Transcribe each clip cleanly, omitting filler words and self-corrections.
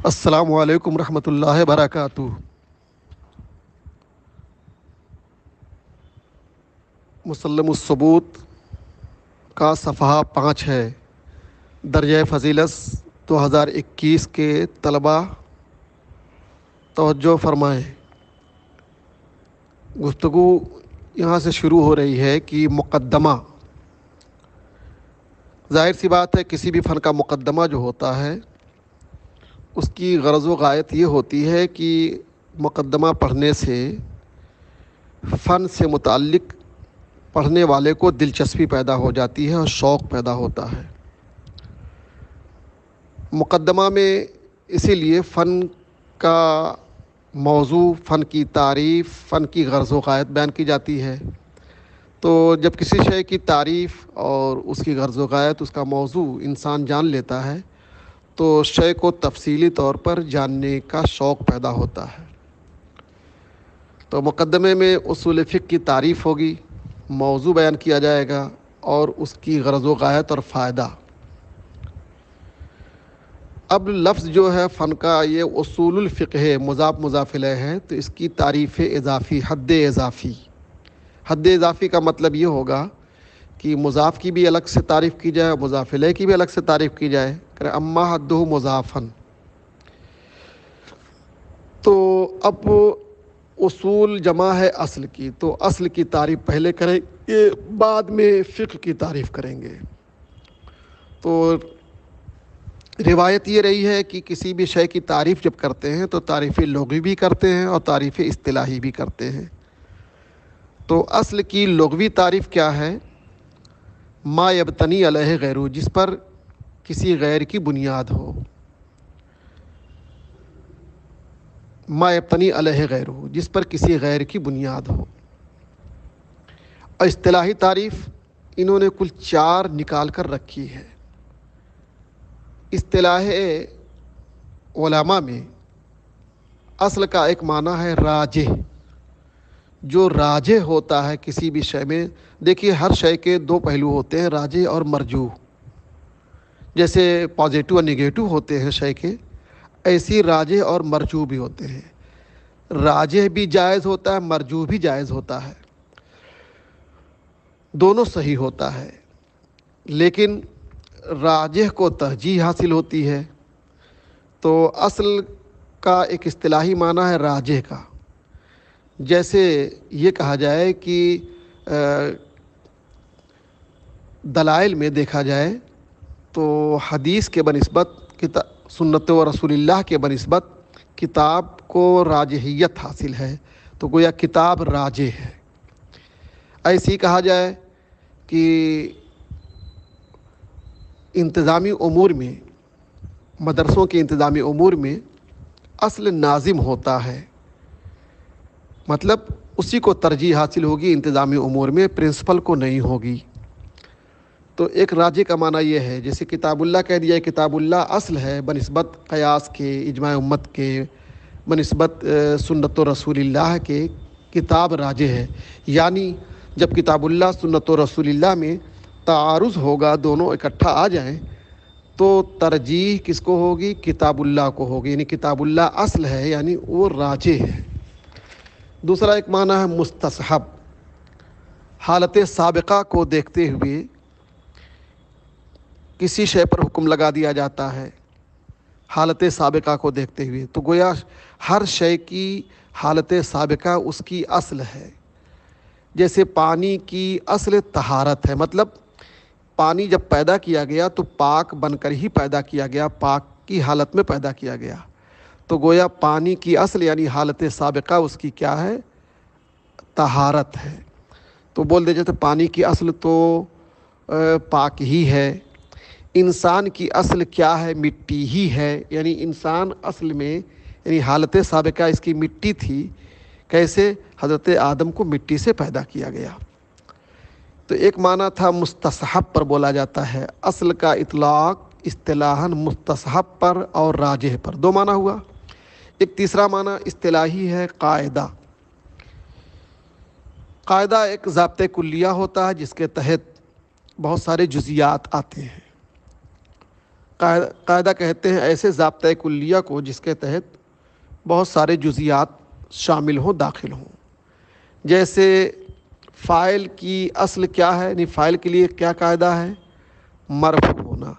السلام علیکم ورحمۃ اللہ وبرکاتہ۔ مسلم الثبوت کا صفحہ 5 ہے۔ درجہ فضیلت 2021 کے طلباء توجہ فرمائیں۔ گفتگو یہاں سے شروع ہو رہی ہے کہ مقدمہ، ظاہر سی بات ہے کسی بھی فن کا مقدمہ جو ہوتا ہے اس کی غرض و غایت یہ ہوتی ہے کہ مقدمہ پڑھنے سے فن سے متعلق پڑھنے والے کو دلچسپی پیدا ہو جاتی ہے اور شوق پیدا ہوتا ہے۔ مقدمہ میں اسی لیے فن کا موضوع، فن کی تعریف، فن کی غرض و غایت بیان کی جاتی ہے۔ تو جب کسی شے کی تعریف اور اس کی غرض و غایت، اس کا موضوع انسان جان لیتا ہے تو شے کو تفصیلی طور پر جاننے کا شوق پیدا ہوتا ہے۔ تو مقدمے میں اصول فقہ کی تعریف ہوگی، موضوع بیان کیا جائے گا اور اس کی غرض و غایت اور فائدہ۔ اب لفظ جو ہے فن کا، یہ اصول الفقہ ہے، مضاف مضاف الیہ ہے، تو اس کی تعریف اضافی، حد اضافی۔ حد اضافی کا مطلب یہ ہوگا کہ مضاف کی بھی الگ سے تعریف کی جائے اور مضاف الیہ کی بھی الگ سے تعریف کی جائے کہ اما حدہ مضافن۔ تو اب اصول جمع ہے اصل کی، تو اصل کی تعریف پہلے کریں گے، بعد میں فقہ کی تعریف کریں گے۔ تو روایت یہ رہی ہے کہ کسی بھی شے کی تعریف جب کرتے ہیں تو تعریف لغوی بھی کرتے ہیں اور تعریف اصطلاحی بھی کرتے ہیں۔ تو اصل کی لغوی تعریف کیا ہے؟ ما یبتنی علیہ غیرہ، جس پر کسی غیر کی بنیاد ہو۔ ما یبتنی علیہ غیرہ، جس پر کسی غیر کی بنیاد ہو۔ اور اصطلاحی تعریف انہوں نے کل 4 نکال کر رکھی ہے۔ اصطلاح علماء میں اصل کا ایک معنی ہے راجح، جو راجح ہوتا ہے کسی بھی شے میں۔ دیکھیے ہر شے کے 2 پہلو ہوتے ہیں، راجح اور مرجوح۔ جیسے پازیٹو اور نگیٹو ہوتے ہیں شے کے، ایسی راجح اور مرجوح بھی ہوتے ہیں۔ راجح بھی جائز ہوتا ہے، مرجوح بھی جائز ہوتا ہے، دونوں صحیح ہوتا ہے، لیکن راجح کو ترجیح حاصل ہوتی ہے۔ تو اصل کا ایک اصطلاحی معنی ہے راجح کا۔ جیسے یہ کہا جائے کہ دلائل میں دیکھا جائے تو حدیث کے بنسبت سنت و رسول اللہ کے بنسبت کتاب کو راجحیت حاصل ہے، تو گویا کتاب راجح ہے۔ ایسی کہا جائے کہ انتظامی امور میں، مدرسوں کے انتظامی امور میں اصل ناظم ہوتا ہے، مطلب اسی کو ترجیح حاصل ہوگی انتظامی امور میں، پرنسپل کو نہیں ہوگی۔ تو ایک راجح کا معنی یہ ہے، جیسے کتاب اللہ کہہ دیا، کتاب اللہ اصل ہے بنسبت قیاس کے، اجماع امت کے، بنسبت سنت و رسول اللہ کے، کتاب راجح ہے۔ یعنی جب کتاب اللہ سنت و رسول اللہ میں تعارض ہوگا، دونوں اکٹھا آ جائیں تو ترجیح کس کو ہوگی؟ کتاب اللہ کو ہوگی، یعنی کتاب اللہ اصل ہے، یعنی وہ راجح ہے۔ دوسرا ایک معنی ہے مستصحب، حالت سابقہ کو دیکھتے ہوئے کسی شے پر حکم لگا دیا جاتا ہے، حالت سابقہ کو دیکھتے ہوئے۔ تو گویا ہر شے کی حالت سابقہ اس کی اصل ہے۔ جیسے پانی کی اصل طہارت ہے، مطلب پانی جب پیدا کیا گیا تو پاک بن کر ہی پیدا کیا گیا، پاک کی حالت میں پیدا کیا گیا۔ تو گویا پانی کی اصل یعنی حالت سابقہ اس کی کیا ہے؟ طہارت ہے۔ تو بول دے جاتے پانی کی اصل تو پاک ہی ہے۔ انسان کی اصل کیا ہے؟ مٹی ہی ہے، یعنی انسان اصل میں یعنی حالت سابقہ اس کی مٹی تھی۔ کیسے؟ حضرت آدم کو مٹی سے پیدا کیا گیا۔ تو ایک معنی تھا مستصحب پر بولا جاتا ہے، اصل کا اطلاق اصطلاحاً مستصحب پر اور راجح پر، 2 معنی ہوا۔ ایک تیسرا معنی اصطلاحی ہے قاعدہ۔ قاعدہ ایک ضابطۂ کلیہ ہوتا ہے جس کے تحت بہت سارے جزیات آتے ہیں۔ قاعدہ کہتے ہیں ایسے ضابطۂ کلیہ کو جس کے تحت بہت سارے جزیات شامل ہوں، داخل ہوں. جیسے فاعل کی اصل کیا ہے، یعنی فاعل کے لیے کیا قاعدہ ہے؟ مرفوع ہونا.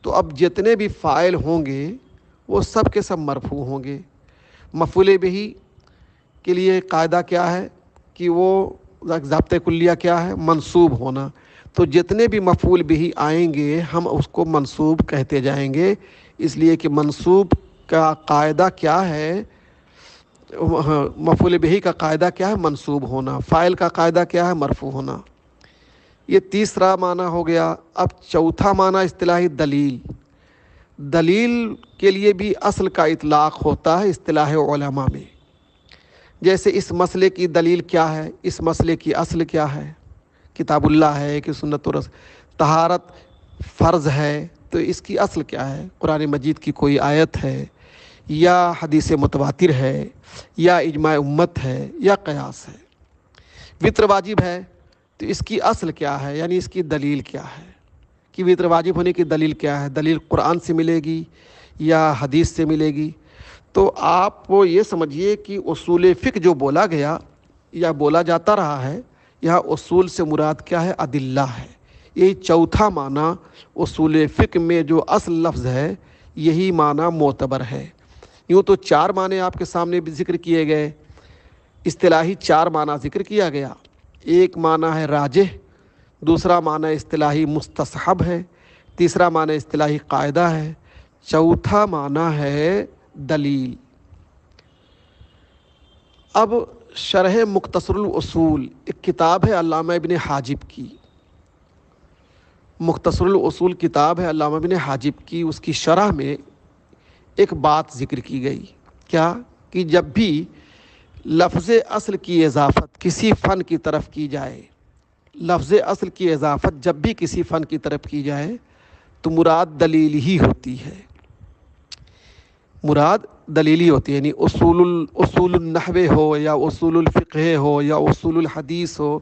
تو اب جتنے بھی فاعل ہوں گے وہ سب کے سب مرفوع ہوں گے. مفعول بہ کے لیے قاعدہ کیا ہے کہ وہ ضابطۂ کلیہ کیا ہے؟ منصوب ہونا. تو جتنے بھی مفعول بہ آئیں گے ہم اس کو منصوب کہتے جائیں گے، اس لیے کہ منصوب کا قاعدہ کیا ہے؟ مفعول بہ کا قاعدہ کیا ہے؟ منصوب ہونا. فاعل کا قاعدہ کیا ہے؟ مرفوع ہونا. یہ تیسرا معنی ہو گیا. اب چوتھا معنی اصطلاحی دلیل. دلیل کے لیے بھی اصل کا اطلاق ہوتا ہے اصطلاح علماء میں. جیسے اس مسئلے کی دلیل کیا ہے، اس مسئلے کی اصل کیا ہے؟ کتاب اللہ ہے کہ سنت رسول. طہارت فرض ہے تو اس کی اصل کیا ہے؟ قرآن مجید کی کوئی آیت ہے، یا حدیث متواتر ہے، یا اجماع امت ہے، یا قیاس ہے. وطر واجب ہے تو اس کی اصل کیا ہے، یعنی اس کی دلیل کیا ہے کہ وطر واجب ہونے کی دلیل کیا ہے؟ دلیل قرآن سے ملے گی یا حدیث سے ملے گی. تو آپ وہ یہ سمجھیے کہ اصول فقہ جو بولا گیا یا بولا جاتا رہا ہے، یہاں اصول سے مراد کیا ہے؟ ادلہ ہے. یہی چوتھا معنی اصول فقہ میں جو اصل لفظ ہے یہی معنی معتبر ہے. یوں تو چار معنی آپ کے سامنے بھی ذکر کیے گئے، اصطلاحی چار معنی ذکر کیا گیا. ایک معنی ہے راجح، دوسرا معنی اصطلاحی مستصحب ہے، تیسرا معنی اصطلاحی قاعدہ ہے، چوتھا معنی ہے دلیل. اب شرح مختصر الاصول ایک کتاب ہے علامہ ابن حاجب کی. مختصر الاصول کتاب ہے علامہ ابن حاجب کی. اس کی شرح میں ایک بات ذکر کی گئی، کیا کہ جب بھی لفظ اصل کی اضافت کسی فن کی طرف کی جائے، لفظ اصل کی اضافت جب بھی کسی فن کی طرف کی جائے تو مراد دلیل ہی ہوتی ہے. مراد دلیلی ہوتی ہے، یعنی اصول النحو ہو یا اصول الفقہ ہو یا اصول الحدیث ہو.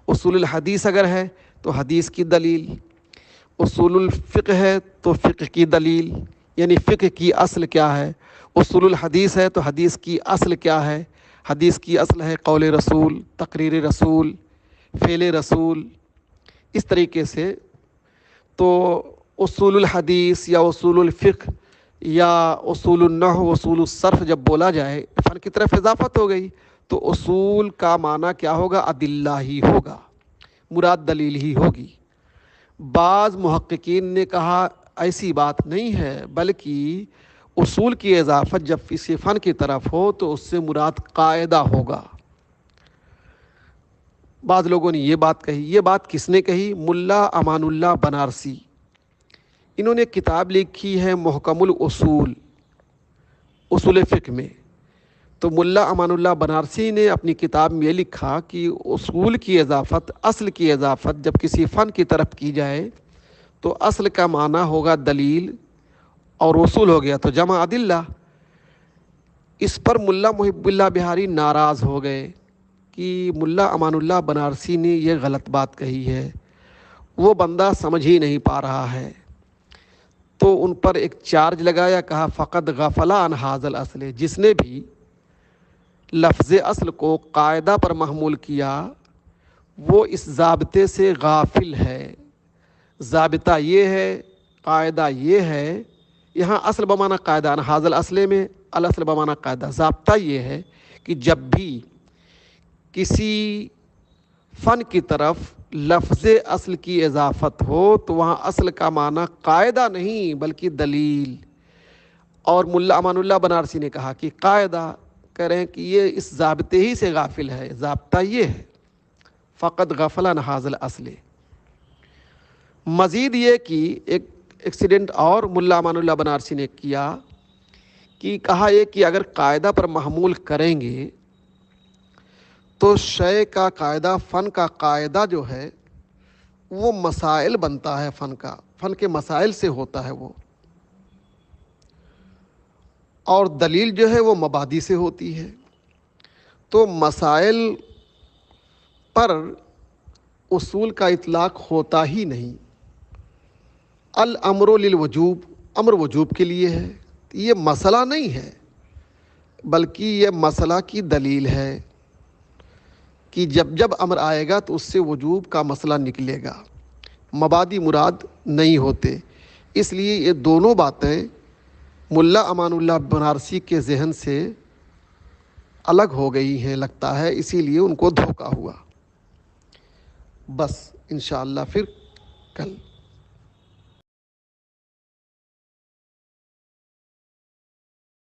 اصول الحدیث اگر ہے تو حدیث کی دلیل، اصول الفقہ ہے تو فقہ کی دلیل، یعنی فقہ کی اصل کیا ہے. اصول الحدیث ہے تو حدیث کی اصل کیا ہے؟ حدیث کی اصل ہے قول رسول، تقریر رسول، فعل رسول. اس طریقے سے تو اصول الحدیث یا اصول الفقہ یا اصول النحو، اصول الصرف جب بولا جائے فن کی طرف اضافت ہو گئی تو اصول کا معنی کیا ہوگا؟ ادلہ ہی ہوگا، مراد دلیل ہی ہوگی. بعض محققین نے کہا ایسی بات نہیں ہے، بلکہ اصول کی اضافت جب کسی فن کی طرف ہو تو اس سے مراد قاعدہ ہوگا. بعض لوگوں نے یہ بات کہی. یہ بات کس نے کہی؟ ملا امان اللہ بنارسی. انہوں نے کتاب لکھی ہے محکم الاصول، اصول فقہ میں. تو ملا امان اللہ بنارسی نے اپنی کتاب میں یہ لکھا کہ اصول کی اضافت، اصل کی اضافت جب کسی فن کی طرف کی جائے تو اصل کا معنی ہوگا دلیل، اور اصول ہو گیا تو جمع ادلہ. اس پر ملا محب اللہ بہاری ناراض ہو گئے کہ ملا امان اللہ بنارسی نے یہ غلط بات کہی ہے، وہ بندہ سمجھ ہی نہیں پا رہا ہے. تو ان پر ایک چارج لگایا، کہا فقط غفل عن ھذا الاصل. جس نے بھی لفظ اصل کو قاعدہ پر محمول کیا وہ اس ضابطے سے غافل ہے. ضابطہ یہ ہے، قاعدہ یہ ہے. یہاں اصل بمعنی قاعدہ، ھذا الاصل میں الاصل بمعنی قاعدہ. ضابطہ یہ ہے کہ جب بھی کسی فن کی طرف لفظ اصل کی اضافت ہو تو وہاں اصل کا معنی قاعدہ نہیں بلکہ دلیل. اور ملا امان اللہ بنارسی نے کہا کہ قاعدہ، کہہ رہے ہیں کہ یہ اس ضابطے ہی سے غافل ہے. ضابطہ یہ ہے فقط غفل عن ھذا الاصل. مزید یہ کہ ایک ایکسیڈنٹ اور ملا امان اللہ بنارسی نے کیا کہ کہا یہ کہ اگر قاعدہ پر محمول کریں گے تو شے کا قاعدہ، فن کا قاعدہ جو ہے وہ مسائل بنتا ہے. فن کے مسائل سے ہوتا ہے وہ، اور دلیل جو ہے وہ مبادی سے ہوتی ہے. تو مسائل پر اصول کا اطلاق ہوتا ہی نہیں. الامر للوجوب امر وجوب کے لیے ہے، یہ مسئلہ نہیں ہے، بلکہ یہ مسئلہ کی دلیل ہے کہ جب جب امر آئے گا تو اس سے وجوب کا مسئلہ نکلے گا، مبادی مراد نہیں ہوتے۔ اس لیے یہ دونوں باتیں ملا امان اللہ بنارسی کے ذہن سے الگ ہو گئی ہیں لگتا ہے، اسی لیے ان کو دھوکا ہوا۔ بس انشاءاللہ پھر کل